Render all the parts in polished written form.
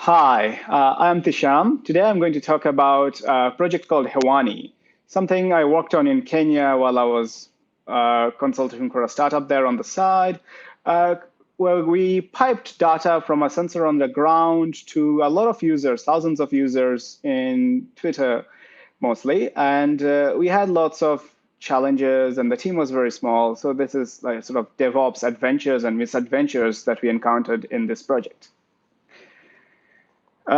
Hi, I'm Tisham. Today I'm going to talk about a project called Hewani, something I worked on in Kenya while I was consulting for a startup there on the side, uh, where we piped data from a sensor on the ground to a lot of users, thousands of users in Twitter mostly. And we had lots of challenges and the team was very small. So this is like sort of DevOps adventures and misadventures that we encountered in this project.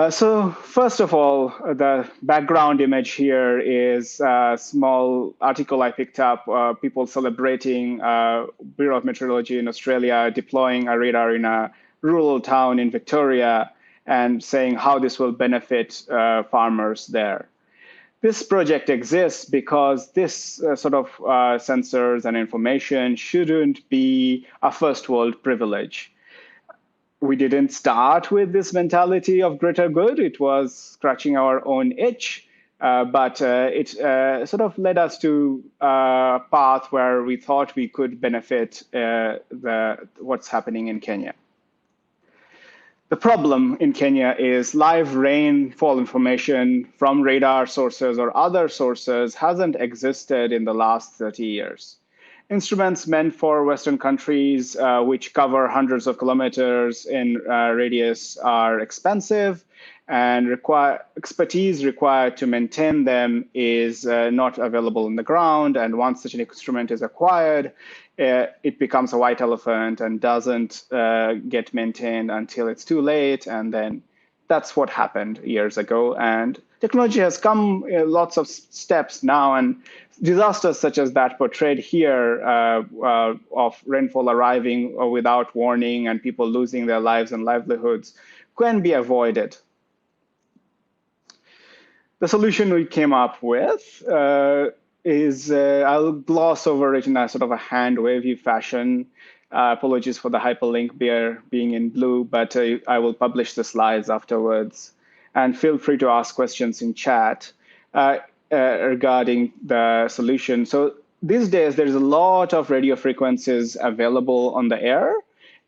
So first of all, the background image here is a small article I picked up, people celebrating Bureau of Meteorology in Australia deploying a radar in a rural town in Victoria and saying how this will benefit farmers there. This project exists because this sort of sensors and information shouldn't be a first world privilege. We didn't start with this mentality of greater good. It was scratching our own itch, but it sort of led us to a path where we thought we could benefit what's happening in Kenya. The problem in Kenya is live rainfall information from radar sources or other sources hasn't existed in the last 30 years. Instruments meant for Western countries, which cover hundreds of kilometers in radius, are expensive, and expertise required to maintain them is not available on the ground. And once such an instrument is acquired, it becomes a white elephant and doesn't get maintained until it's too late. And then that's what happened years ago. And technology has come lots of steps now, and disasters such as that portrayed here of rainfall arriving without warning and people losing their lives and livelihoods can be avoided. The solution we came up with is, I'll gloss over it in a sort of a hand-wavy fashion. Apologies for the hyperlink being in blue, but I will publish the slides afterwards. And feel free to ask questions in chat regarding the solution. So these days, there's a lot of radio frequencies available on the air.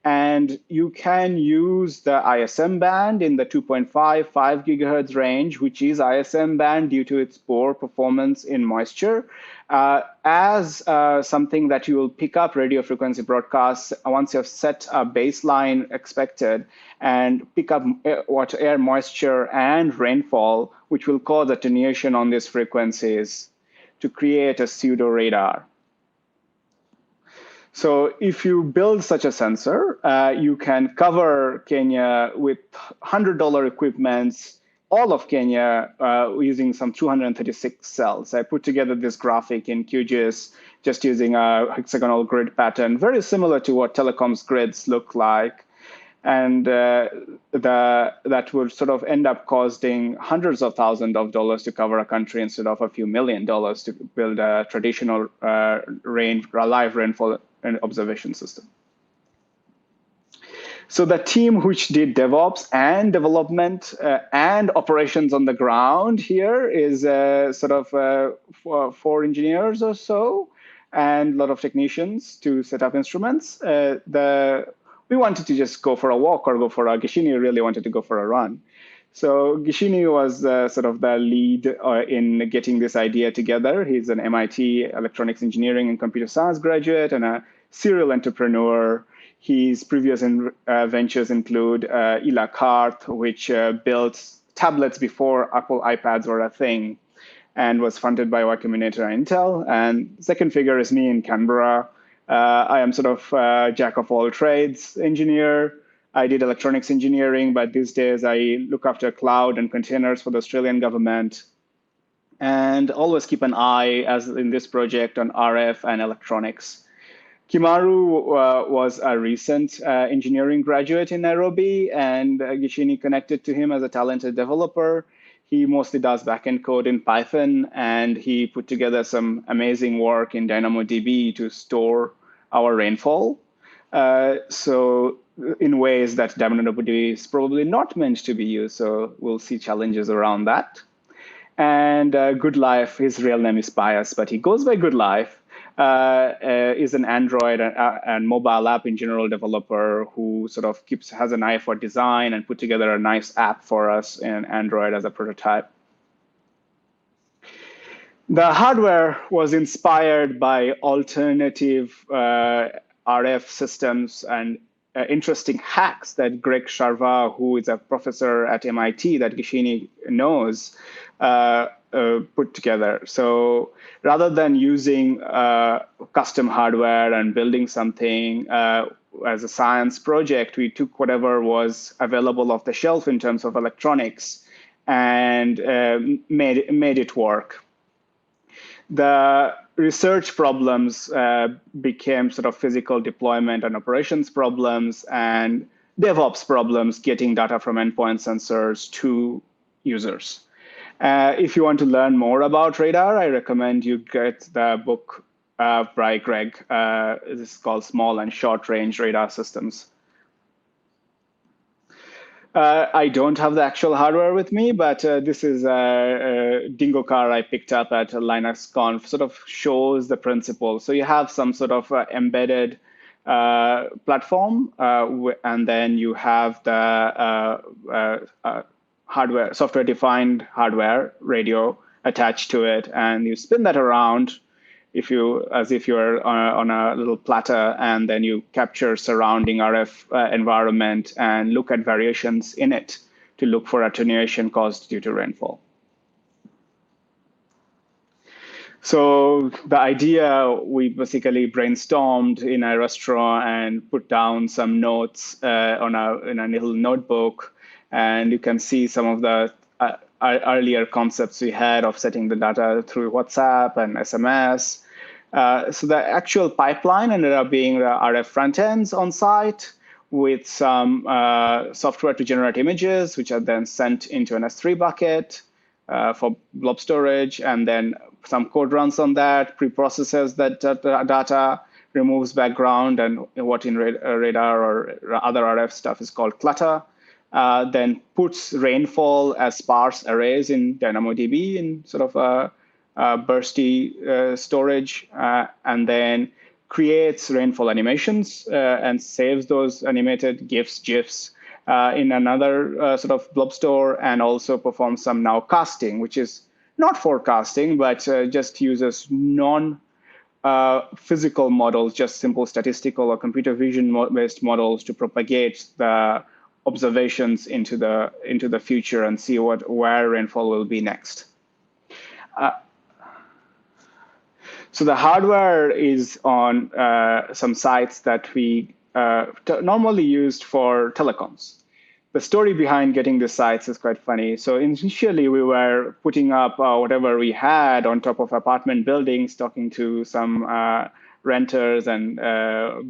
And you can use the ISM band in the 2.5 gigahertz range, which is ISM band due to its poor performance in moisture, as something that you will pick up radio frequency broadcasts once you've set a baseline expected and pick up what air moisture and rainfall, which will cause attenuation on these frequencies to create a pseudo radar. So if you build such a sensor, you can cover Kenya with $100 equipments, all of Kenya, using some 236 cells. I put together this graphic in QGIS, just using a hexagonal grid pattern, very similar to what telecoms grids look like. And that would sort of end up costing hundreds of thousands of dollars to cover a country instead of a few $1 million to build a traditional live rainfall and observation system. So the team which did DevOps and development and operations on the ground here is sort of 4 engineers or so and a lot of technicians to set up instruments. We wanted to just go for a walk or go for a Gishini really wanted to go for a run. So Gishini was sort of the lead in getting this idea together. He's an MIT electronics engineering and computer science graduate and a serial entrepreneur. His previous ventures include Ila Karth, which built tablets before Apple iPads were a thing and was funded by Y Combinator and Intel. And second figure is me in Canberra. I am sort of jack of all trades engineer. I did electronics engineering, but these days I look after cloud and containers for the Australian government and always keep an eye, as in this project, on RF and electronics. Kimaru was a recent engineering graduate in Nairobi, and Gishini connected to him as a talented developer. He mostly does backend code in Python, and he put together some amazing work in DynamoDB to store our rainfall. So in ways that DynamoDB is probably not meant to be used. So we'll see challenges around that. And Good Life, his real name is Pius, but he goes by Good Life. is an Android and mobile app in general developer who sort of has an eye for design and put together a nice app for us in Android as a prototype. The hardware was inspired by alternative RF systems and interesting hacks that Greg Sharva, who is a professor at MIT that Gishini knows, put together. So rather than using custom hardware and building something as a science project, we took whatever was available off the shelf in terms of electronics and made it work. The research problems became sort of physical deployment and operations problems and DevOps problems, getting data from endpoint sensors to users. If you want to learn more about radar, I recommend you get the book by Greg. This is called Small and Short Range Radar Systems. I don't have the actual hardware with me, but this is a Dingo car I picked up at LinuxConf, sort of shows the principle. So you have some sort of embedded platform, and then you have the hardware, software-defined hardware radio attached to it, and you spin that around as if you're on a little platter, and then you capture surrounding RF environment and look at variations in it to look for attenuation caused due to rainfall. So the idea, we basically brainstormed in a restaurant and put down some notes in a little notebook, and you can see some of the earlier concepts we had of setting the data through WhatsApp and SMS. So the actual pipeline ended up being the RF front ends on site with some software to generate images, which are then sent into an S3 bucket for blob storage, and then some code runs on that, pre-processes that data, removes background and what in radar or other RF stuff is called clutter, then puts rainfall as sparse arrays in DynamoDB in sort of a bursty storage, and then creates rainfall animations and saves those animated GIFs in another sort of blob store, and also performs some now casting, which is not forecasting, but just uses non-physical models, just simple statistical or computer vision-based models to propagate the observations into the future and see where rainfall will be next. So the hardware is on some sites that we normally used for telecoms. The story behind getting the sites is quite funny. So initially, we were putting up whatever we had on top of apartment buildings, talking to some renters and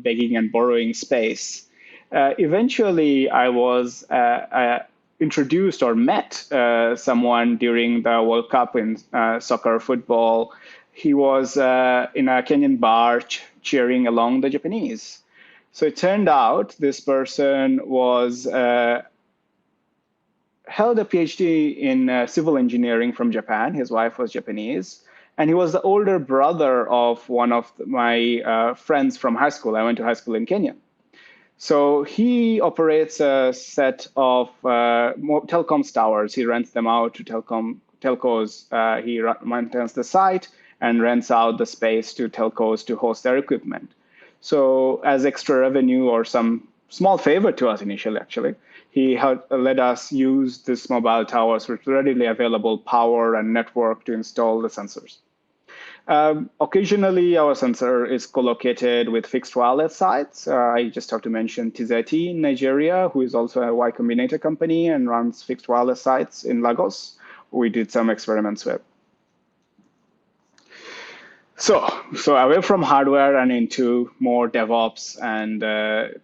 begging and borrowing space. Eventually, I was introduced or met someone during the World Cup in soccer football. He was in a Kenyan bar cheering along the Japanese. So it turned out this person was held a PhD in civil engineering from Japan. His wife was Japanese. And he was the older brother of one of my friends from high school. I went to high school in Kenya. So he operates a set of telecoms towers. He rents them out to telcos. He maintains the site and rents out the space to telcos to host their equipment. So as extra revenue or some small favor to us initially, actually, he had let us use this mobile towers with readily available power and network to install the sensors. Occasionally, our sensor is co-located with fixed wireless sites. I just have to mention Tizeti in Nigeria, who is also a Y Combinator company and runs fixed wireless sites in Lagos. We did some experiments with. So away from hardware and into more DevOps and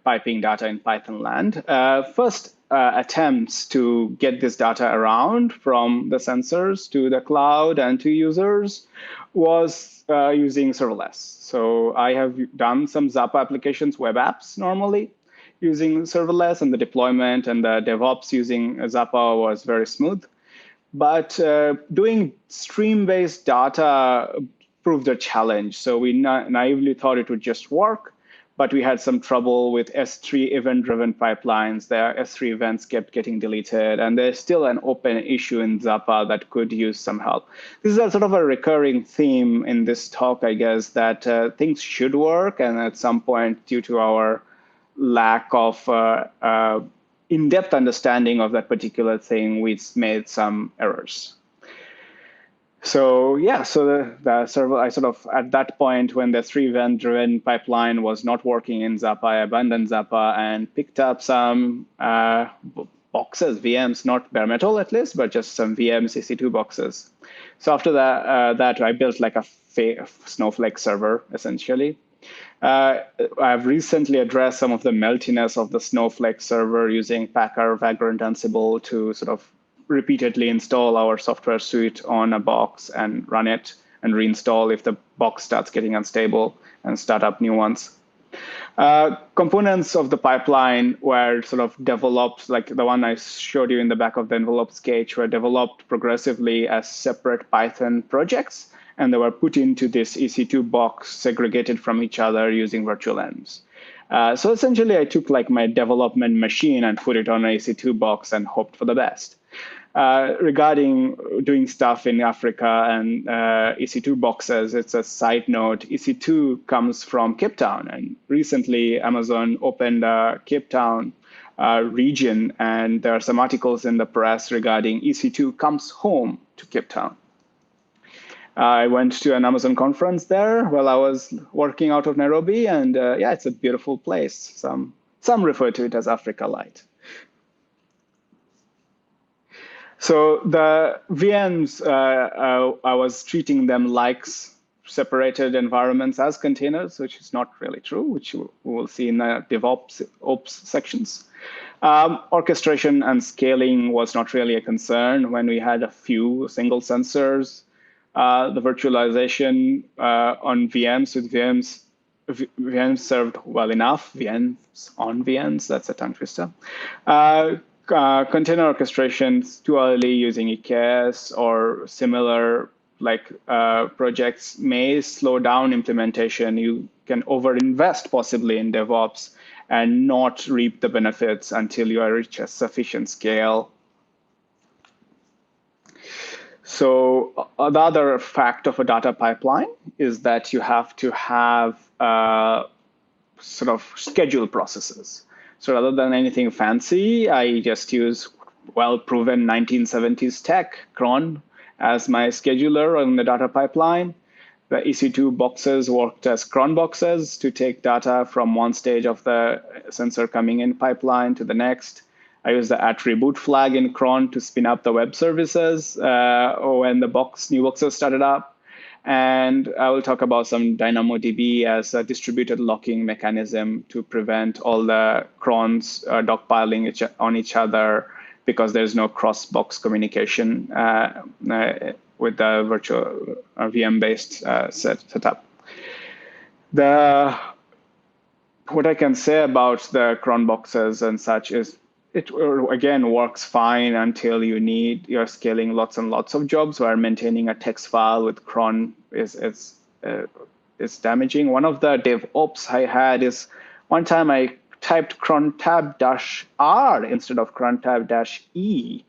piping data in Python land. First attempts to get this data around from the sensors to the cloud and to users was using serverless. So I have done some Zappa applications, web apps normally using serverless, and the deployment and the DevOps using Zappa was very smooth. But doing stream-based data proved a challenge. So we naively thought it would just work, but we had some trouble with S3 event-driven pipelines. The S3 events kept getting deleted, and there's still an open issue in Zappa that could use some help. This is a sort of a recurring theme in this talk, I guess, that things should work, and at some point, due to our lack of in-depth understanding of that particular thing, we made some errors. So yeah, so the server, I sort of, at that point when the 3 event-driven pipeline was not working in Zappa, I abandoned Zappa and picked up some boxes, VMs, not bare metal at least, but just some VMs, EC2 boxes. So after that I built like a Snowflake server, essentially. I've recently addressed some of the meltiness of the Snowflake server using Packer, Vagrant, Ansible to sort of repeatedly install our software suite on a box and run it and reinstall if the box starts getting unstable and start up new ones. Components of the pipeline were sort of developed, like the one I showed you in the back of the envelope sketch, were developed progressively as separate Python projects, and they were put into this EC2 box segregated from each other using virtual envs. So essentially, I took like my development machine and put it on an EC2 box and hoped for the best. Regarding doing stuff in Africa and EC2 boxes, it's a side note. EC2 comes from Cape Town, and recently Amazon opened a Cape Town region, and there are some articles in the press regarding EC2 comes home to Cape Town. I went to an Amazon conference there while I was working out of Nairobi, and yeah, it's a beautiful place. Some refer to it as Africa Light. So the VMs, I was treating them like separated environments as containers, which is not really true, which we will see in the DevOps sections. Orchestration and scaling was not really a concern when we had a few single sensors. The virtualization on VMs with VMs served well enough. VMs on VMs, that's a tongue twister. Container orchestration too early using EKS or similar like projects may slow down implementation. You can overinvest possibly in DevOps and not reap the benefits until you reach a sufficient scale. So the other fact of a data pipeline is that you have to have sort of schedule processes. So rather than anything fancy, I just use well-proven 1970s tech, Cron, as my scheduler on the data pipeline. The EC2 boxes worked as Cron boxes to take data from one stage of the sensor coming in pipeline to the next. I use the attribute flag in Cron to spin up the web services when the new boxes started up. And I will talk about some DynamoDB as a distributed locking mechanism to prevent all the crons dogpiling on each other because there's no cross-box communication with the virtual VM-based setup. What I can say about the cron boxes and such is it, again, works fine until you're scaling lots and lots of jobs where maintaining a text file with cron is damaging. One of the DevOps I had is one time I typed crontab-r instead of crontab-e.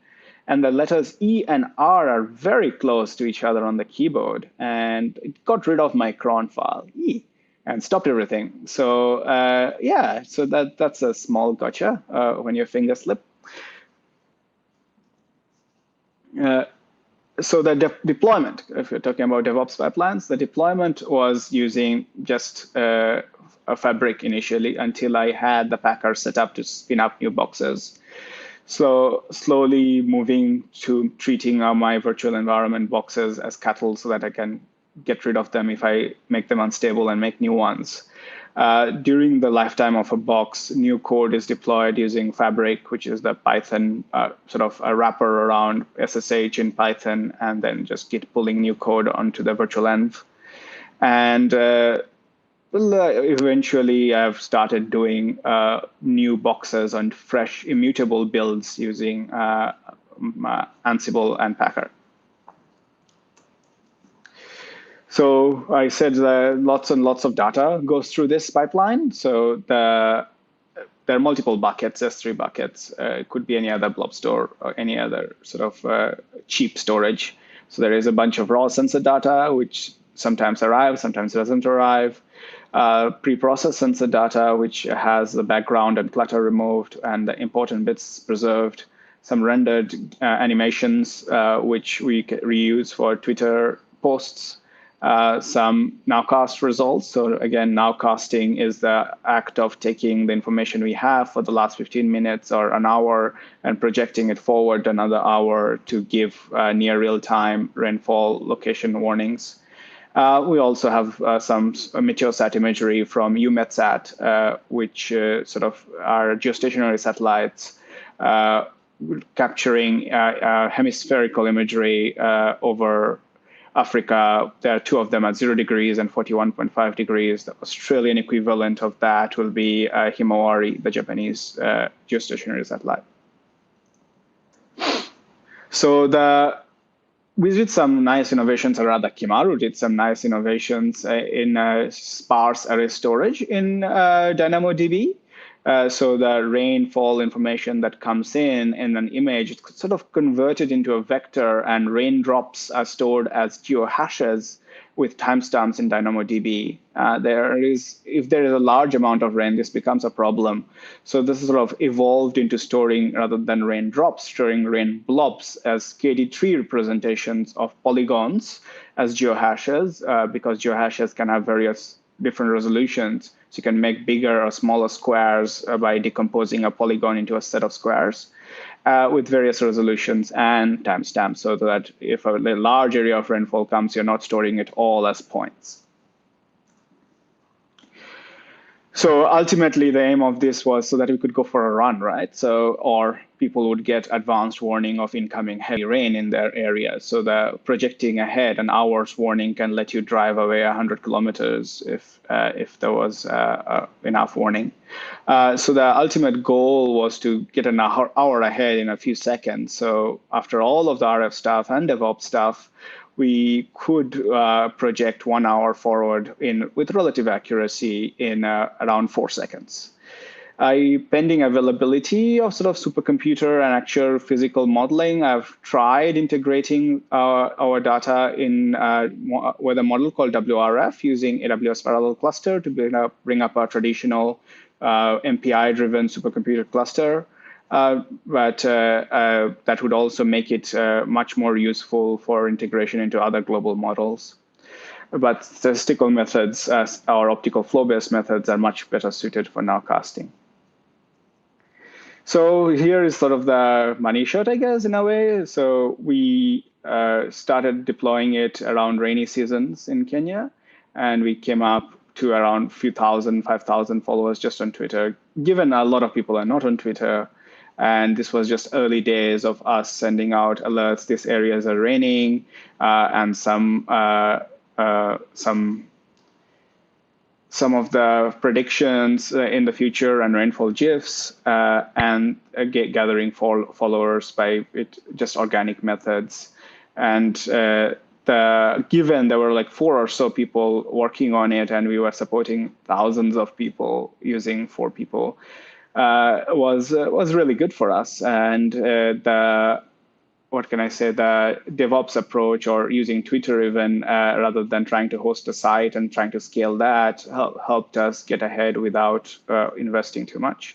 And the letters E and R are very close to each other on the keyboard. And it got rid of my cron file, E, and stopped everything. So yeah, so that's a small gotcha when your fingers slip. So the deployment, if you're talking about DevOps pipelines, the deployment was using just a Fabric initially until I had the Packer set up to spin up new boxes. So slowly moving to treating my virtual environment boxes as cattle so that I can get rid of them if I make them unstable and make new ones. During the lifetime of a box, new code is deployed using Fabric, which is the Python sort of a wrapper around SSH in Python, and then just Git pulling new code onto the virtual env. And eventually, I've started doing new boxes on fresh immutable builds using Ansible and Packer. So I said that lots and lots of data goes through this pipeline. So there are multiple buckets. There's 3 buckets. It could be any other blob store or any other sort of cheap storage. So there is a bunch of raw sensor data, which sometimes arrives, sometimes doesn't arrive. Pre-processed sensor data, which has the background and clutter removed and the important bits preserved. Some rendered animations, which we reuse for Twitter posts. Some nowcast results. So again, nowcasting is the act of taking the information we have for the last 15 minutes or an hour and projecting it forward another hour to give near real-time rainfall location warnings. We also have some meteosat imagery from EUMETSAT, which sort of are geostationary satellites capturing hemispherical imagery over Africa. There are 2 of them at 0 degrees and 41.5 degrees. The Australian equivalent of that will be Himawari, the Japanese geostationary satellite. So we did some nice innovations, or rather Kimaru did some nice innovations in sparse array storage in DynamoDB. So the rainfall information that comes in an image, it's sort of converted into a vector, and raindrops are stored as geohashes with timestamps in DynamoDB. If there is a large amount of rain, this becomes a problem. So this is sort of evolved into storing, rather than raindrops, storing rain blobs as KD tree representations of polygons as geohashes, because geohashes can have various different resolutions. So you can make bigger or smaller squares by decomposing a polygon into a set of squares with various resolutions and timestamps, so that if a large area of rainfall comes, you're not storing it all as points. So ultimately, the aim of this was so that we could go for a run, right? Or people would get advanced warning of incoming heavy rain in their area. So the projecting ahead an hour's warning can let you drive away 100 kilometers if there was enough warning. So the ultimate goal was to get an hour ahead in a few seconds. So after all of the RF stuff and DevOps stuff, we could project 1 hour forward with relative accuracy in around 4 seconds. Pending availability of sort of supercomputer and actual physical modeling, I've tried integrating our data with a model called WRF using AWS Parallel Cluster to bring up a traditional MPI-driven supercomputer cluster. But that would also make it much more useful for integration into other global models. But statistical methods or optical flow-based methods are much better suited for nowcasting. So here is sort of the money shot, I guess, in a way. So we started deploying it around rainy seasons in Kenya, and we came up to around a few thousand, 5,000 followers just on Twitter, given a lot of people are not on Twitter. And this was just early days of us sending out alerts. These areas are raining, and some of the predictions in the future and rainfall GIFs, and gathering followers by just organic methods. And given there were like 4 or so people working on it, and we were supporting thousands of people using 4 people, was really good for us. And the DevOps approach, or using Twitter even rather than trying to host a site and trying to scale that, helped us get ahead without investing too much.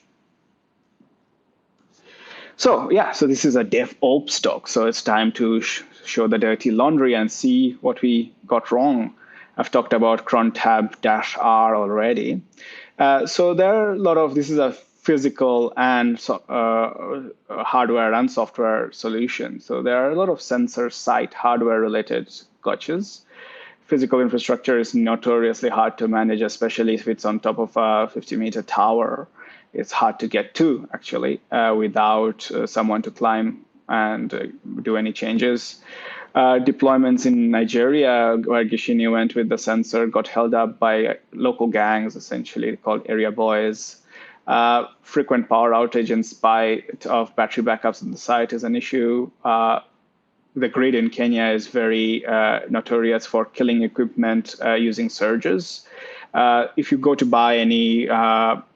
So this is a DevOps talk. So it's time to show the dirty laundry and see what we got wrong. I've talked about cron tab-r already. So there are a lot of, this is a physical and hardware and software solution. So there are a lot of sensor site hardware related gotchas. Physical infrastructure is notoriously hard to manage, especially if it's on top of a 50-meter tower. It's hard to get to, actually, without someone to climb and do any changes. Deployments in Nigeria, where Gishini went with the sensor, got held up by local gangs, essentially called area boys. Frequent power outage in spite of battery backups on the site is an issue. the grid in Kenya is very notorious for killing equipment using surges. If you go to buy any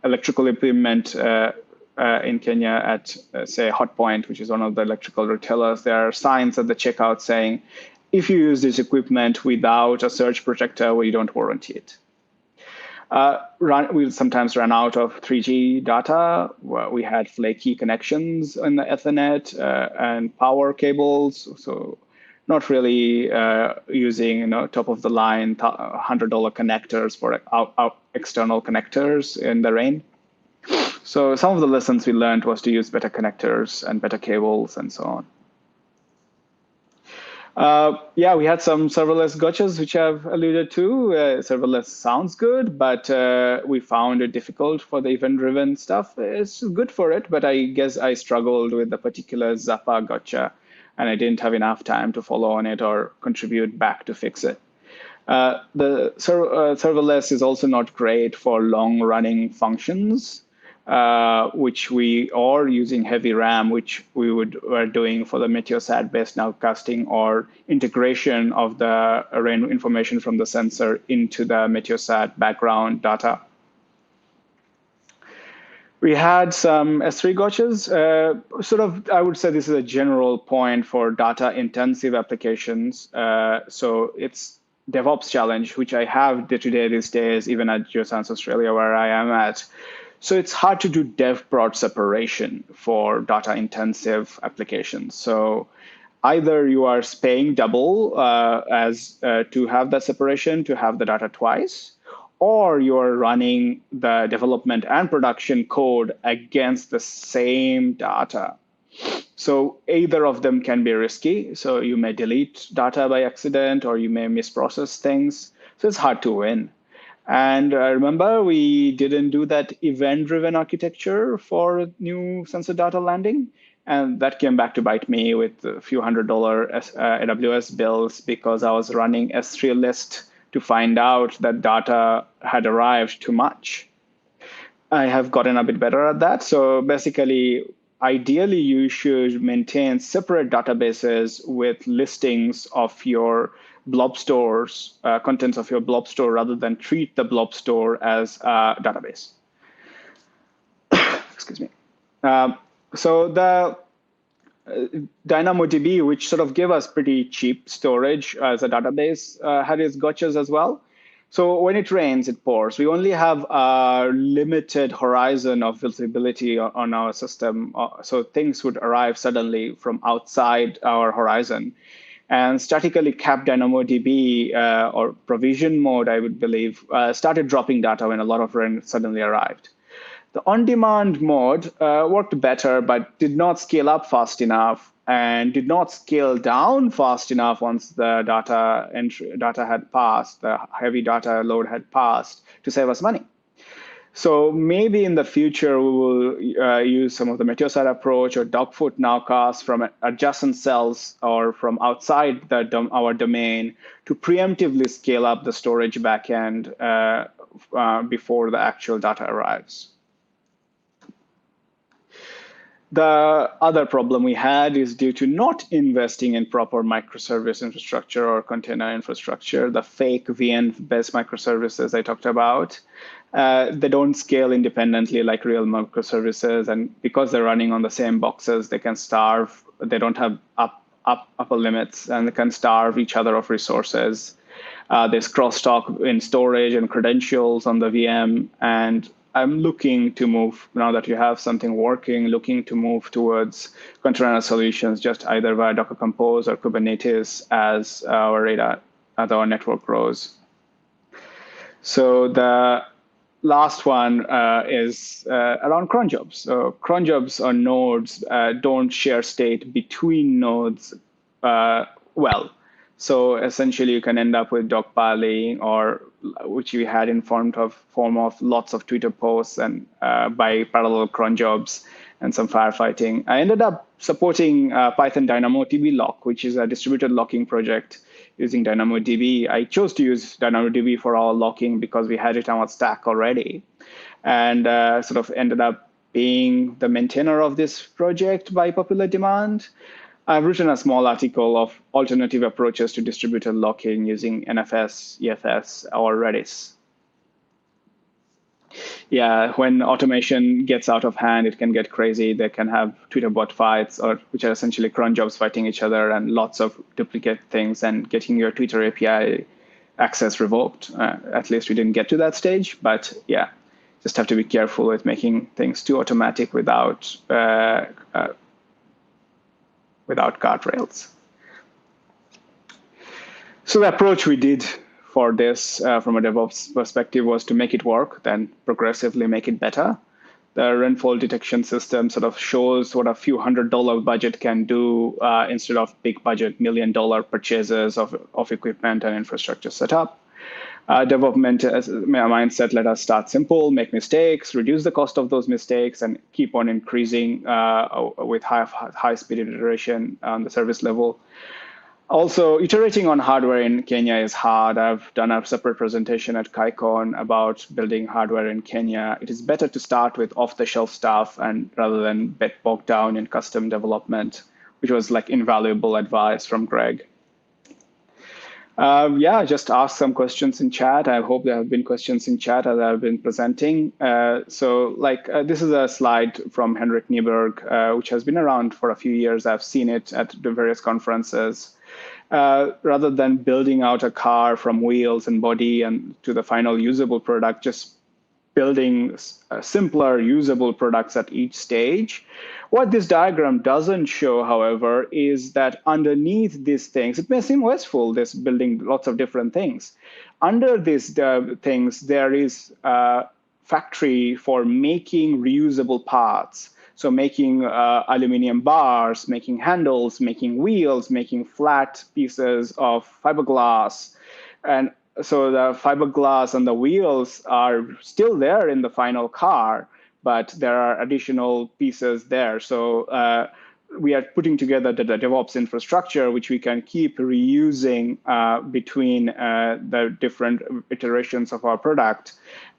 electrical equipment in Kenya at, say, Hotpoint, which is one of the electrical retailers, there are signs at the checkout saying, if you use this equipment without a surge protector, we don't warranty it. We'll sometimes run out of 3G data. We had flaky connections in the Ethernet and power cables. So not really using top of the line $100 connectors for external connectors in the rain. So some of the lessons we learned was to use better connectors and better cables and so on. Yeah, we had some serverless gotchas, which I've alluded to. Serverless sounds good, but we found it difficult for the event-driven stuff. It's good for it, but I guess I struggled with the particular Zappa gotcha, and I didn't have enough time to follow on it or contribute back to fix it. The serverless is also not great for long-running functions, which we are using heavy RAM, which we were doing for the Meteosat-based nowcasting or integration of the rain information from the sensor into the Meteosat background data. We had some S3 gotchas. I would say this is a general point for data-intensive applications. So it's DevOps challenge, which I have day-to-day these days, even at Geoscience Australia, where I am at. So it's hard to do dev-prod separation for data-intensive applications. So either you are paying double to have that separation, to have the data twice, or you're running the development and production code against the same data. So either of them can be risky. So you may delete data by accident, or you may misprocess things. So it's hard to win. And remember, we didn't do that event-driven architecture for new sensor data landing. And that came back to bite me with a few $100 AWS bills because I was running S3 list to find out that data had arrived too much. I have gotten a bit better at that. So basically, ideally, you should maintain separate databases with listings of your blob stores, contents of your blob store, rather than treat the blob store as a database. Excuse me. So the DynamoDB, which sort of gave us pretty cheap storage as a database, had its gotchas as well. So when it rains, it pours. We only have a limited horizon of visibility on our system. So things would arrive suddenly from outside our horizon. And statically capped DynamoDB or provision mode, I would believe, started dropping data when a lot of rain suddenly arrived. The on-demand mode worked better, but did not scale up fast enough and did not scale down fast enough once the data had passed, the heavy data load had passed, to save us money. So maybe in the future, we will use some of the Meteosat approach or dogfoot nowcast from adjacent cells or from outside our domain to preemptively scale up the storage backend before the actual data arrives. The other problem we had is due to not investing in proper microservice infrastructure or container infrastructure, the fake VM-based microservices I talked about. They don't scale independently like real microservices. And because they're running on the same boxes, they can starve. They don't have upper limits, and they can starve each other of resources. There's crosstalk in storage and credentials on the VM. And I'm looking to move, now that you have something working, looking to move towards container solutions, just either via Docker Compose or Kubernetes as our network grows. So the last one is around Cronjobs. So Cronjobs or nodes don't share state between nodes well. So essentially, you can end up with dogpiling, or which we had in form of lots of Twitter posts and by parallel cronjobs and some firefighting. I ended up supporting Python DynamoDB lock, which is a distributed locking project using DynamoDB. I chose to use DynamoDB for our locking because we had it on our stack already, and sort of ended up being the maintainer of this project by popular demand. I've written a small article of alternative approaches to distributed locking using NFS, EFS, or Redis. Yeah, when automation gets out of hand, it can get crazy. They can have Twitter bot fights, which are essentially Cronjobs fighting each other, and lots of duplicate things and getting your Twitter API access revoked. At least we didn't get to that stage, but yeah, just have to be careful with making things too automatic without guardrails. So the approach we did for this from a DevOps perspective was to make it work, then progressively make it better. The rainfall detection system sort of shows what a few $100 budget can do instead of big budget $1 million purchases of equipment and infrastructure setup. Development mindset, let us start simple, make mistakes, reduce the cost of those mistakes, and keep on increasing with high-speed iteration on the service level. Also, iterating on hardware in Kenya is hard. I've done a separate presentation at PyCon about building hardware in Kenya. It is better to start with off-the-shelf stuff and rather than get bogged down in custom development, which was like invaluable advice from Greg. Yeah, just ask some questions in chat. I hope there have been questions in chat as I've been presenting. This is a slide from Henrik Nieberg, which has been around for a few years. I've seen it at the various conferences. Rather than building out a car from wheels and body and to the final usable product, just building simpler usable products at each stage. What this diagram doesn't show, however, is that underneath these things, it may seem wasteful, this building lots of different things. Under these things, there is a factory for making reusable parts. So making aluminum bars, making handles, making wheels, making flat pieces of fiberglass. And so the fiberglass and the wheels are still there in the final car, but there are additional pieces there. So we are putting together the DevOps infrastructure, which we can keep reusing between the different iterations of our product,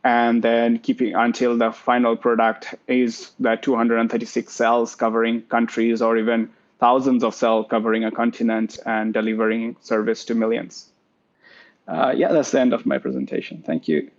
and then keeping until the final product is the 236 cells covering countries or even thousands of cells covering a continent and delivering service to millions. Yeah, that's the end of my presentation. Thank you.